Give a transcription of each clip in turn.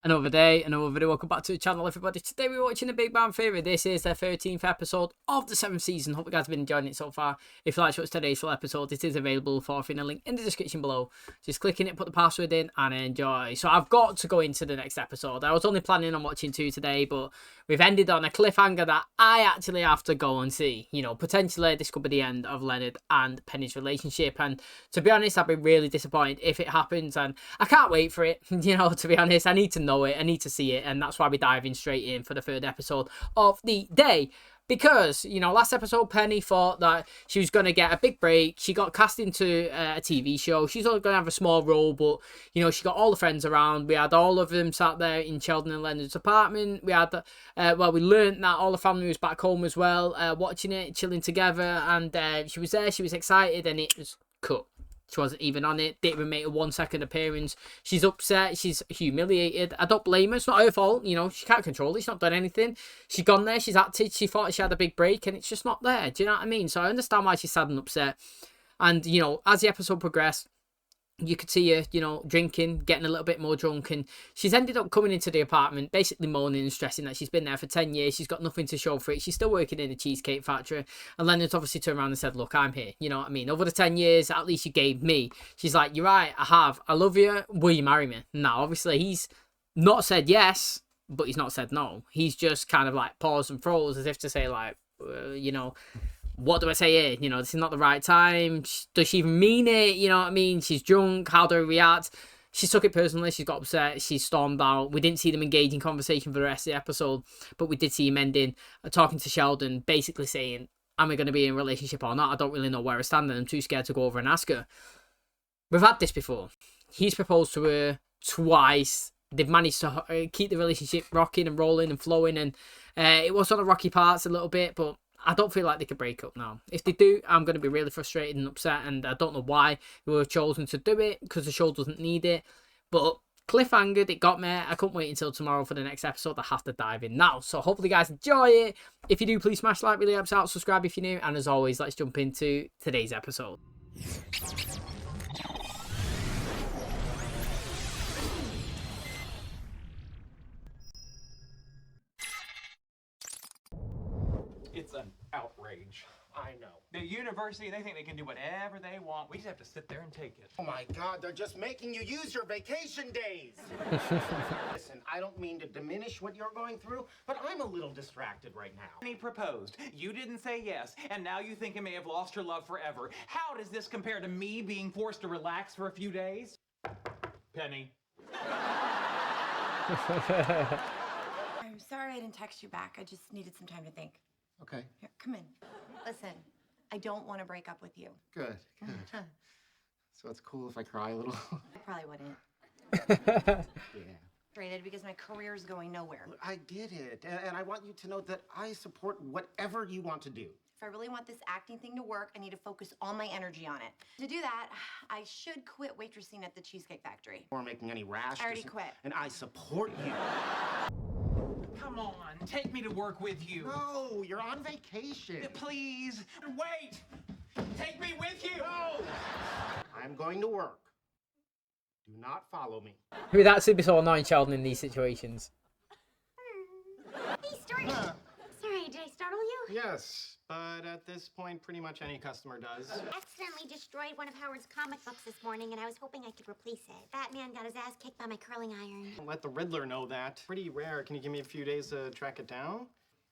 Another day, another video. Welcome back to the channel, everybody. Today we're watching The Big Bang Theory. This is the 13th episode of the 7th season. Hope you guys have been enjoying it so far. If you like what's today's full episode, it is available for free in a link in the description below. Just click in it, put the password in, and enjoy. So I've got to go into the next episode. I was only planning on watching 2 today, but we've ended on a cliffhanger that I actually have to go and see. You know, potentially this could be the end of Leonard and Penny's relationship. And to be honest, I'd be really disappointed if it happens. And I can't wait for it. You know, to be honest, I need to know it. I need to see it, and that's why we're diving straight in for the 3rd episode of the day. Because, you know, last episode Penny thought that she was going to get a big break. She got cast into a TV show. She's only going to have a small role, but, you know, she got all the friends around. We had all of them sat there in Sheldon and Leonard's apartment. We had, we learned that all the family was back home as well, watching it, chilling together. And she was there, she was excited, and it was cut. She wasn't even on it. Didn't even make a 1-second appearance. She's upset. She's humiliated. I don't blame her. It's not her fault. You know, she can't control it. She's not done anything. She's gone there. She's acted. She thought she had a big break, and it's just not there. Do you know what I mean? So I understand why she's sad and upset. And, you know, as the episode progressed, you could see her, you know, drinking, getting a little bit more drunk, and she's ended up coming into the apartment, basically moaning and stressing that she's been there for 10 years. She's got nothing to show for it. She's still working in a cheesecake factory. And Leonard's obviously turned around and said, look, I'm here. You know what I mean? Over the 10 years, at least you gave me. She's like, you're right, I have. I love you. Will you marry me? Now, obviously, he's not said yes, but he's not said no. He's just kind of like paused and froze as if to say, like, you know, what do I say here? You know, this is not the right time. Does she even mean it? You know what I mean? She's drunk. How do I react? She took it personally. She's got upset. She stormed out. We didn't see them engage in conversation for the rest of the episode, but we did see him ending, talking to Sheldon, basically saying, am I going to be in a relationship or not? I don't really know where I stand, and I'm too scared to go over and ask her. We've had this before. He's proposed to her twice. They've managed to keep the relationship rocking and rolling and flowing, and it was on the rocky parts a little bit, but I don't feel like they could break up now. If they do, I'm going to be really frustrated and upset, and I don't know why they were chosen to do it, because the show doesn't need it. But cliffhangered, it got me. I couldn't wait until tomorrow for the next episode. I have to dive in now. So hopefully you guys enjoy it. If you do, please smash like, really helps out. Subscribe if you're new. And as always, let's jump into today's episode. It's an outrage. I know. The university, they think they can do whatever they want. We just have to sit there and take it. Oh my God, they're just making you use your vacation days. Listen, I don't mean to diminish what you're going through, but I'm a little distracted right now. And he proposed. You didn't say yes, and now you think I may have lost your love forever. How does this compare to me being forced to relax for a few days? Penny. I'm sorry I didn't text you back. I just needed some time to think. Okay, Here, come in. Listen, I don't want to break up with you. good. So it's cool if I cry a little? I probably wouldn't. Yeah. Frustrated because my career's going nowhere. Look, I get it, and I want you to know that I support whatever you want to do. If I really want this acting thing to work, I need to focus all my energy on it. To do that, I should quit waitressing at the Cheesecake Factory. Or making any rash I already decisions. quit. And I support you. Come on, take me to work with you. No, you're on vacation. Please, wait. Take me with you. No! I'm going to work. Do not follow me. Who would actually be so annoying Sheldon in these situations? Hey, Stormy. Sorry, did I startle you? Yes, but at this point, pretty much any customer does. Accidentally destroyed one of Howard's comic books this morning, and I was hoping I could replace it. Batman got his ass kicked by my curling iron. Let the Riddler know that. Pretty rare. Can you give me a few days to track it down?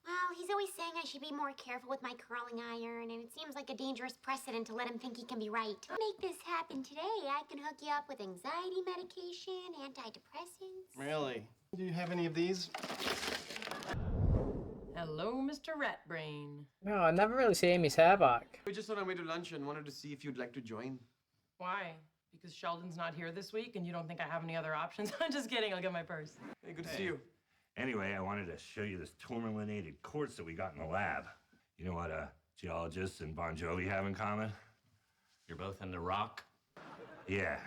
Well, he's always saying I should be more careful with my curling iron, and it seems like a dangerous precedent to let him think he can be right. To make this happen today, I can hook you up with anxiety medication, antidepressants. Really? Do you have any of these? Hello, Mr. Ratbrain. No, I never really seen his hair back. We just on our way to lunch and wanted to see if you'd like to join. Why? Because Sheldon's not here this week and you don't think I have any other options? I'm just kidding, I'll get my purse. Hey, good to see you. Anyway, I wanted to show you this tourmalinated quartz that we got in the lab. You know what geologists and Bon Jovi have in common? You're both into rock? Yeah.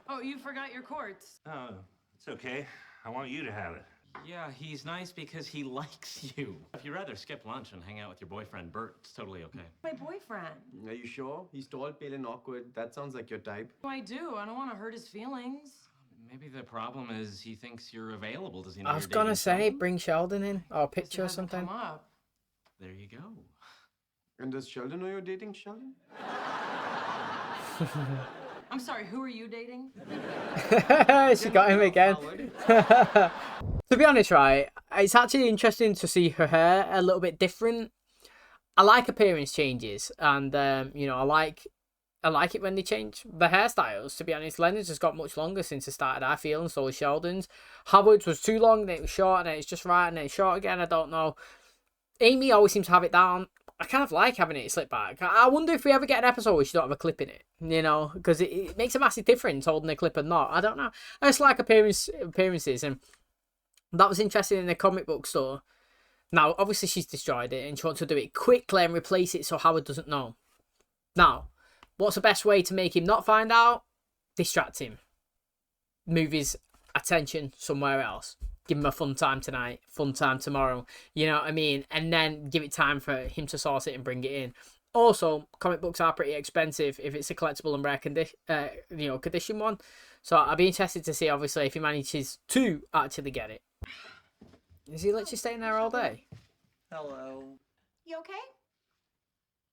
Oh, you forgot your quartz. Oh, it's okay. I want you to have it. Yeah, he's nice because he likes you. If you'd rather skip lunch and hang out with your boyfriend Bert, it's totally okay. My boyfriend. Are you sure? He's tall, pale, and awkward. That sounds like your type. I do. I don't want to hurt his feelings. Maybe the problem is he thinks you're available. Does he know I was you're gonna dating say, Sheldon? bring Sheldon in, or a Guess it picture or hasn't something. come up. There you go. And does Sheldon know you're dating Sheldon? I'm sorry, who are you dating? She got him again. To be honest, right, it's actually interesting to see her hair a little bit different. I like appearance changes, and you know, I like it when they change the hairstyles. To be honest, Leonard's has got much longer since it started, I feel, and so was Sheldon's. Howard's was too long, then it was short, and then it's just right, and then it's short again. I don't know. Amy always seems to have it down. I kind of like having it slip back. I wonder if we ever get an episode where she don't have a clip in it, you know, because it makes a massive difference holding a clip or not. I don't know. I just like appearances, and that was interesting in the comic book store. Now, obviously, she's destroyed it, and she wants to do it quickly and replace it so Howard doesn't know. Now, what's the best way to make him not find out? Distract him. Move his attention somewhere else. Give him a fun time tonight, fun time tomorrow. You know what I mean? And then give it time for him to source it and bring it in. Also, comic books are pretty expensive if it's a collectible and rare condition one. So I'd be interested to see, obviously, if he manages to actually get it. Is he literally staying there all day? Hello. You okay?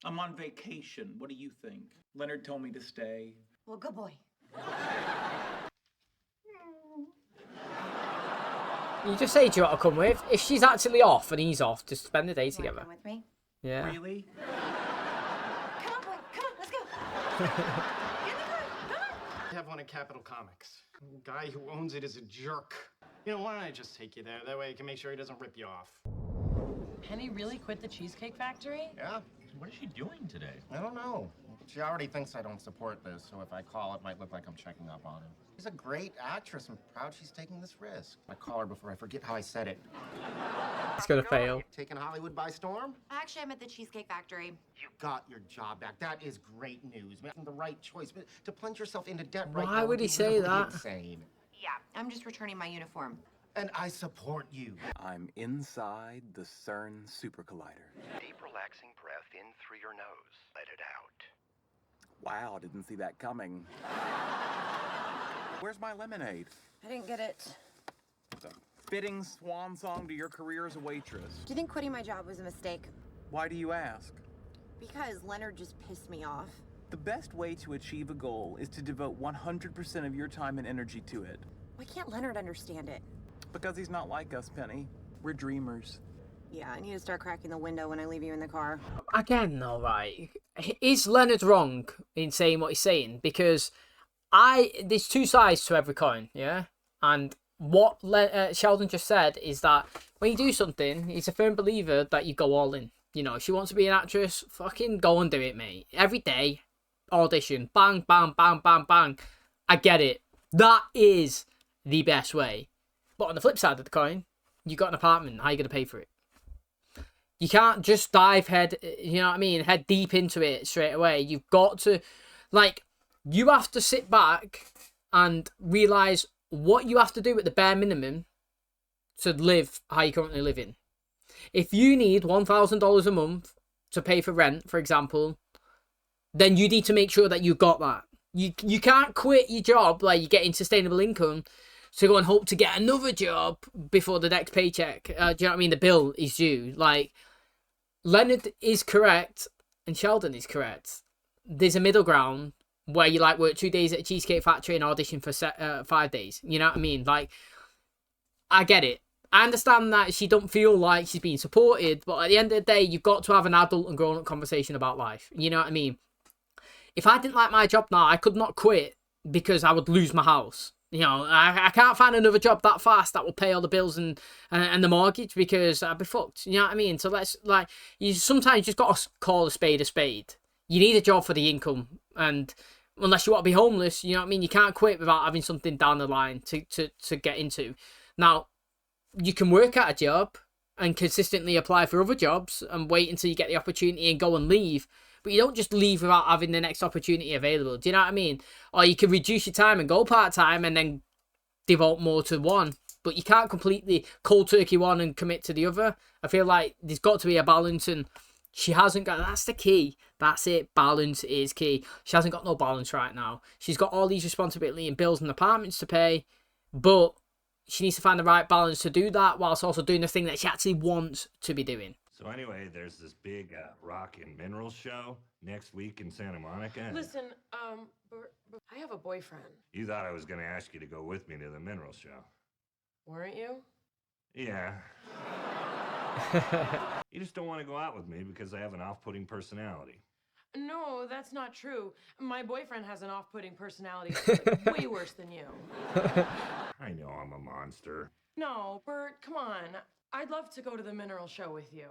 I'm on vacation. What do you think? Leonard told me to stay. Well, good boy. You just say, do you want to come with? If she's actually off and he's off, just spend the day You wanna together. come with me? Yeah. Really? Come on, boy. Come on, let's go. Get in the car. Come on. I have one at Capital Comics. The guy who owns it is a jerk. You know, why don't I just take you there? That way you can make sure he doesn't rip you off. Penny really quit the Cheesecake Factory? Yeah, What is she doing today? I don't know. She already thinks I don't support this, so if I call, it might look like I'm checking up on her. She's a great actress. I'm proud she's taking this risk. I call her before I forget how I said it. It's gonna fail. Taking Hollywood by storm? Actually, I'm at the Cheesecake Factory. You got your job back. That is great news. Making the right choice, but to plunge yourself into debt right Why now would he be say really that? Insane. Yeah, I'm just returning my uniform. And I support you. I'm inside the CERN Super Collider. Deep, relaxing breath in through your nose. Let it out. Wow, didn't see that coming. Where's my lemonade? I didn't get it. It's a fitting swan song to your career as a waitress. Do you think quitting my job was a mistake? Why do you ask? Because Leonard just pissed me off. The best way to achieve a goal is to devote 100% of your time and energy to it. Why can't Leonard understand it? Because he's not like us, Penny. We're dreamers. Yeah, I need to start cracking the window when I leave you in the car. Again, though, right? Is Leonard wrong in saying what he's saying? Because there's two sides to every coin, yeah? And what Sheldon just said is that when you do something, he's a firm believer that you go all in. You know, if she wants to be an actress, fucking go and do it, mate. Every day, audition, bang, bang, bang, bang, bang. I get it. That is the best way. But on the flip side of the coin, you got an apartment. How are you going to pay for it? You can't just dive head deep into it straight away. You've got to, you have to sit back and realise what you have to do at the bare minimum to live how you're currently living. If you need $1,000 a month to pay for rent, for example, then you need to make sure that you got that. You can't quit your job like you're getting sustainable income to go and hope to get another job before the next paycheck. Do you know what I mean? The bill is due. Leonard is correct and Sheldon is correct. There's a middle ground where you work 2 days at a Cheesecake Factory and audition for 5 days. You know what I mean? I get it. I understand that she don't feel like she's being supported, but at the end of the day, you've got to have an adult and grown-up conversation about life. You know what I mean? If I didn't like my job now, I could not quit because I would lose my house. You know, I can't find another job that fast that will pay all the bills and the mortgage because I'd be fucked. You know what I mean? So you sometimes just got to call a spade a spade. You need a job for the income, and unless you want to be homeless, you know what I mean? You can't quit without having something down the line to get into. Now, you can work at a job and consistently apply for other jobs and wait until you get the opportunity and go and leave. But you don't just leave without having the next opportunity available. Do you know what I mean? Or you can reduce your time and go part-time and then devote more to one. But you can't completely cold turkey one and commit to the other. I feel like there's got to be a balance, and she hasn't got... That's the key. That's it. Balance is key. She hasn't got no balance right now. She's got all these responsibilities and bills and apartments to pay. but she needs to find the right balance to do that whilst also doing the thing that she actually wants to be doing. So anyway, there's this big rock and mineral show next week in Santa Monica. Listen, I have a boyfriend. You thought I was going to ask you to go with me to the mineral show. Weren't you? Yeah. You just don't want to go out with me because I have an off-putting personality. No, that's not true. My boyfriend has an off-putting personality that's way worse than you. I know I'm a monster. No, Bert, come on. I'd love to go to the mineral show with you.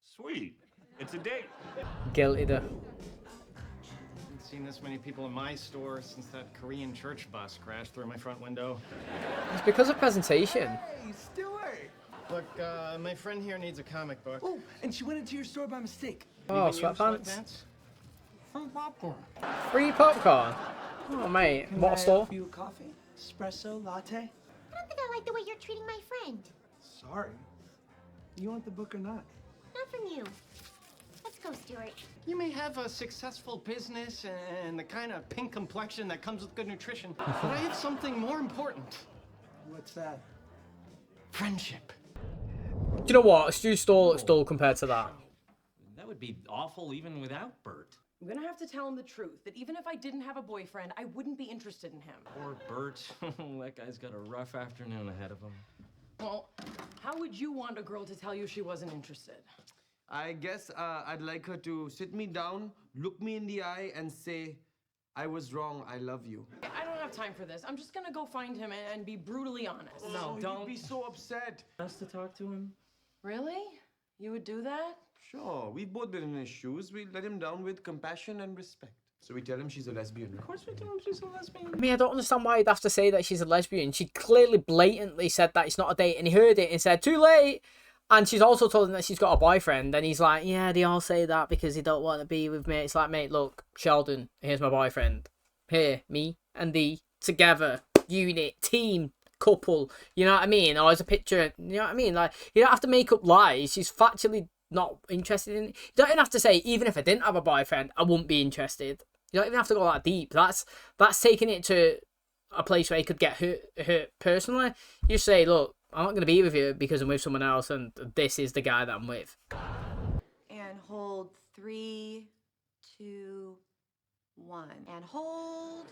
Sweet. It's a date. Guilty though. Haven't seen this many people in my store since that Korean church bus crashed through my front window. It's because of presentation. Hey, Stuart! Look, my friend here needs a comic book. Oh, and she went into your store by mistake. Oh, Even you, sweatpants. Free popcorn. Free popcorn. Oh mate, what a store? You a coffee? Espresso, latte? I don't think I like the way you're treating my friend. Sorry. You want the book or not? Not from you. Let's go, Stuart. You may have a successful business and the kind of pink complexion that comes with good nutrition, but I have something more important. What's that? Friendship. Do you know what? Stu's stole compared to that. That would be awful even without Bert. I'm gonna have to tell him the truth, that even if I didn't have a boyfriend, I wouldn't be interested in him. Poor Bert. That guy's got a rough afternoon ahead of him. Well, how would you want a girl to tell you she wasn't interested? I guess I'd like her to sit me down, look me in the eye, and say, I was wrong, I love you. I don't have time for this. I'm just gonna go find him and be brutally honest. No, don't be so upset. Us to talk to him? Really? You would do that? Sure, we've both been in his shoes. We let him down with compassion and respect. So we tell him she's a lesbian. Of course we tell him she's a lesbian. I mean, I don't understand why he'd have to say that she's a lesbian. She clearly blatantly said that it's not a date, and he heard it and said, too late. And she's also told him that she's got a boyfriend, and he's like, yeah, they all say that because they don't want to be with me. It's like, mate, look, Sheldon, here's my boyfriend. Here, me and thee, together, unit, team, couple, you know what I mean? Or as a picture, you know what I mean? Like, you don't have to make up lies. She's factually not interested in it. You don't even have to say, even if I didn't have a boyfriend, I wouldn't be interested. You don't even have to go that deep. That's taking it to a place where he could get hurt personally. You just say, look, I'm not going to be with you because I'm with someone else, and this is the guy that I'm with. And hold 3, 2, 1. And hold.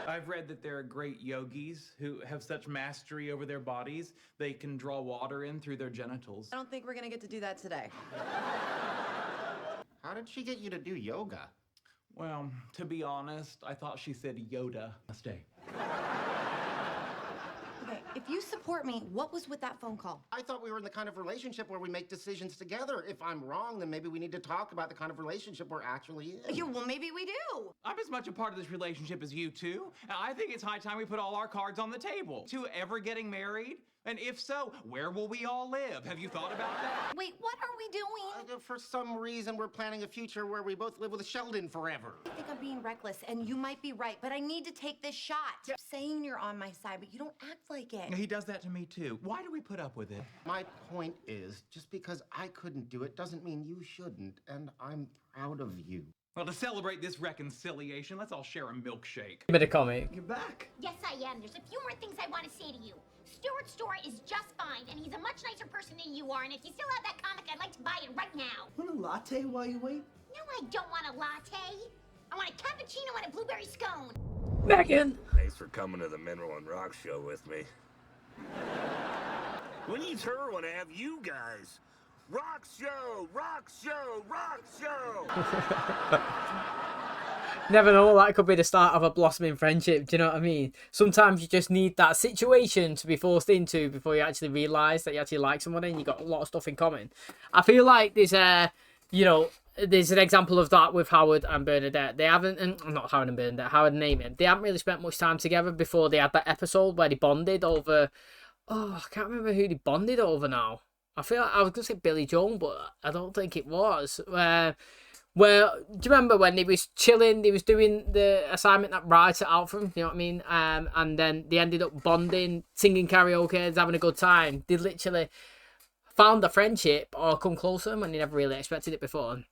I've read that there are great yogis who have such mastery over their bodies, they can draw water in through their genitals. I don't think we're gonna get to do that today. How did she get you to do yoga? Well, to be honest, I thought she said Yoda. Stay. Okay, if you support me, what was with that phone call? I thought we were in the kind of relationship where we make decisions together. If I'm wrong, then maybe we need to talk about the kind of relationship we're actually in. Yeah, well, maybe we do. I'm as much a part of this relationship as you two. I think it's high time we put all our cards on the table. Two ever getting married? And if so, where will we all live? Have you thought about that? Wait, what are we doing? For some reason, we're planning a future where we both live with Sheldon forever. I think I'm being reckless, and you might be right, but I need to take this shot. You're saying you're on my side, but you don't act like it. He does that to me too. Why do we put up with it? My point is, just because I couldn't do it doesn't mean you shouldn't, and I'm proud of you. Well, to celebrate this reconciliation, let's all share a milkshake. A bit of comic. You're back. Yes, I am. There's a few more things I want to say to you. Stuart's store is just fine, and he's a much nicer person than you are, and if you still have that comic, I'd like to buy it right now. Want a latte while you wait? No, I don't want a latte. I want a cappuccino and a blueberry scone. Megan! Thanks for coming to the Mineral and Rock show with me. Who needs her when I have you guys? Rock show! Rock show! Rock show! Never know, that could be the start of a blossoming friendship, do you know what I mean? Sometimes you just need that situation to be forced into before you actually realise that you actually like someone and you got a lot of stuff in common. I feel like there's there's an example of that with Howard and Bernadette. They haven't, not Howard and Bernadette, Howard and Amy. They haven't really spent much time together before they had that episode where they bonded over, I can't remember who they bonded over now. I feel like I was going to say Billy Joel, but I don't think it was. Well, do you remember when he was chilling, he was doing the assignment that writes it out for him, you know what I mean? And then they ended up bonding, singing karaoke, having a good time. They literally found a friendship or come closer when they never really expected it before.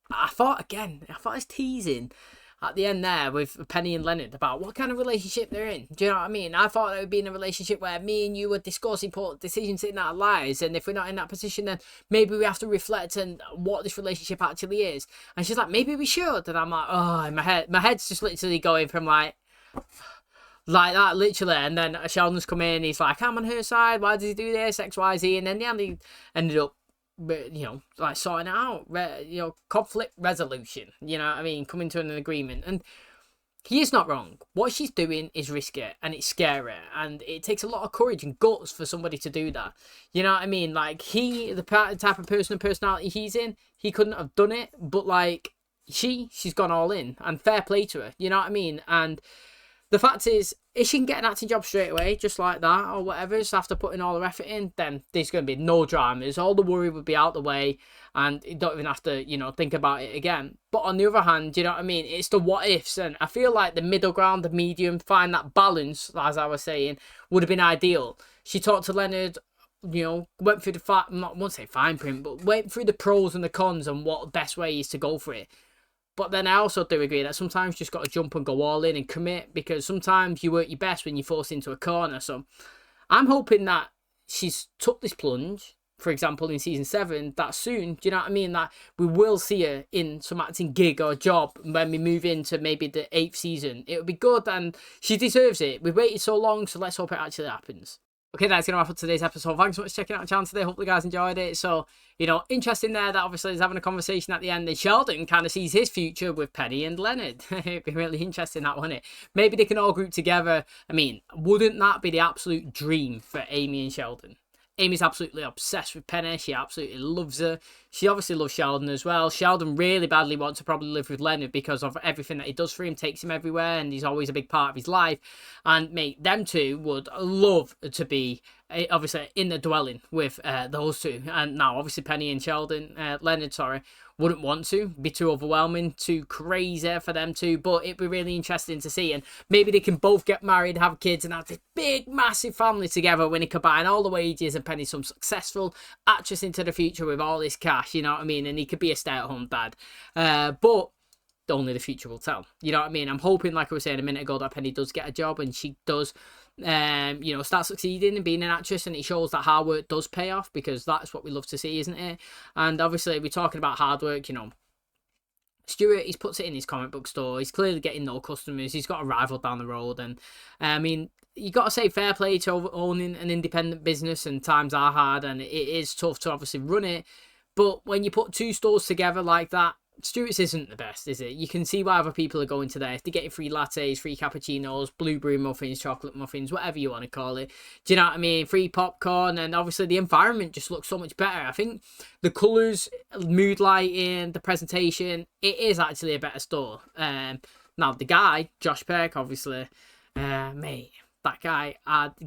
I thought it's teasing. at the end there with Penny and Leonard about what kind of relationship they're in. Do you know what I mean? I thought it would be in a relationship where me and you would discuss important decisions in our lives, and if we're not in that position, then maybe we have to reflect on what this relationship actually is. And she's like, maybe we should. And I'm like, oh, in my head's just literally going from like that, literally. And then Sheldon's come in, he's like, I'm on her side, why did he do this, XYZ? And then they ended up, you know, like sorting it out, you know, conflict resolution, you know what I mean, coming to an agreement. And he is not wrong. What she's doing is risky and it's scary, and it takes a lot of courage and guts for somebody to do that, you know what I mean? Like, the type of person and personality he's in, he couldn't have done it, but like she's gone all in, and fair play to her, you know what I mean? And the fact is, if she can get an acting job straight away, just like that, or whatever, just after putting all her effort in, then there's going to be no dramas. All the worry would be out the way, and you don't even have to, you know, think about it again. But on the other hand, you know what I mean? It's the what ifs, and I feel like the middle ground, the medium, find that balance, as I was saying, would have been ideal. She talked to Leonard, you know, went through the I won't say fine print, but went through the pros and the cons and what the best way is to go for it. But then I also do agree that sometimes you just got to jump and go all in and commit, because sometimes you work your best when you're forced into a corner. So I'm hoping that she's took this plunge, for example, in season 7, that soon, do you know what I mean? That we will see her in some acting gig or job when we move into maybe the 8th season. It would be good, and she deserves it. We've waited so long, so let's hope it actually happens. Okay, that's going to wrap up today's episode. Thanks so much for checking out the channel today. Hopefully you guys enjoyed it. So, you know, interesting there that obviously he's having a conversation at the end, and Sheldon kind of sees his future with Penny and Leonard. It'd be really interesting, that, wouldn't it? Maybe they can all group together. I mean, wouldn't that be the absolute dream for Amy and Sheldon? Amy's absolutely obsessed with Penny. She absolutely loves her. She obviously loves Sheldon as well. Sheldon really badly wants to probably live with Leonard because of everything that he does for him, takes him everywhere, and he's always a big part of his life. And mate, them two would love to be obviously in the dwelling with those two. And now obviously Penny and Leonard, wouldn't want to. Be too overwhelming, too crazy for them two, but it'd be really interesting to see. And maybe they can both get married, have kids, and have this big, massive family together when they combine all the wages and Penny's some successful actress into the future with all this cash, you know what I mean? And he could be a stay-at-home dad. But only the future will tell. You know what I mean? I'm hoping, like I was saying a minute ago, that Penny does get a job and she does you know, start succeeding and being an actress, and it shows that hard work does pay off, because that's what we love to see, isn't it? And obviously we're talking about hard work, you know, Stuart, he puts it in his comic book store, he's clearly getting no customers, he's got a rival down the road, and I mean, you got to say fair play to owning an independent business, and times are hard and it is tough to obviously run it, but when you put two stores together like that, Stuart's isn't the best, is it? You can see why other people are going to there. If they're getting free lattes, free cappuccinos, blueberry muffins, chocolate muffins, whatever you want to call it. Do you know what I mean? Free popcorn, and obviously the environment just looks so much better. I think the colours, mood lighting, the presentation, it is actually a better store. Now, the guy, Josh Peck, obviously, mate, that guy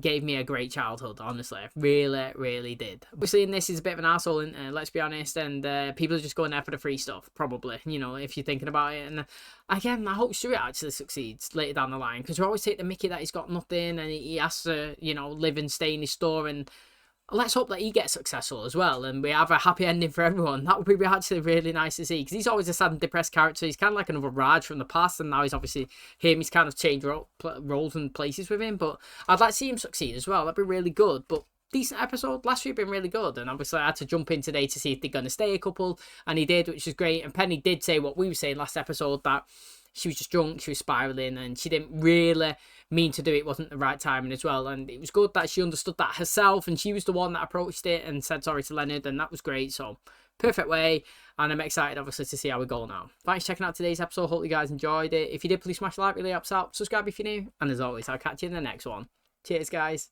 gave me a great childhood, honestly. Really, really did. Obviously, in this, he's a bit of an arsehole, and let's be honest, and people are just going there for the free stuff, probably, you know, if you're thinking about it. And again, I hope Stuart actually succeeds later down the line, because we always take the mickey that he's got nothing, and he has to, you know, live and stay in his store, and let's hope that he gets successful as well, and we have a happy ending for everyone. That would be actually really nice to see, because he's always a sad and depressed character. He's kind of like another Raj from the past, and now he's obviously him. He's kind of changed roles and places with him, but I'd like to see him succeed as well. That'd be really good. But decent episode. Last week been really good, and obviously I had to jump in today to see if they're going to stay a couple, and he did, which is great. And Penny did say what we were saying last episode, that she was just drunk, she was spiraling, and she didn't really mean to do it. It wasn't the right timing as well, and it was good that she understood that herself, and she was the one that approached it and said sorry to Leonard, and that was great. So perfect way, and I'm excited obviously to see how we go now. Thanks for checking out today's episode. Hope you guys enjoyed it. If you did, please smash the like, really helps out. Subscribe if you're new, and as always, I'll catch you in the next one. Cheers, guys.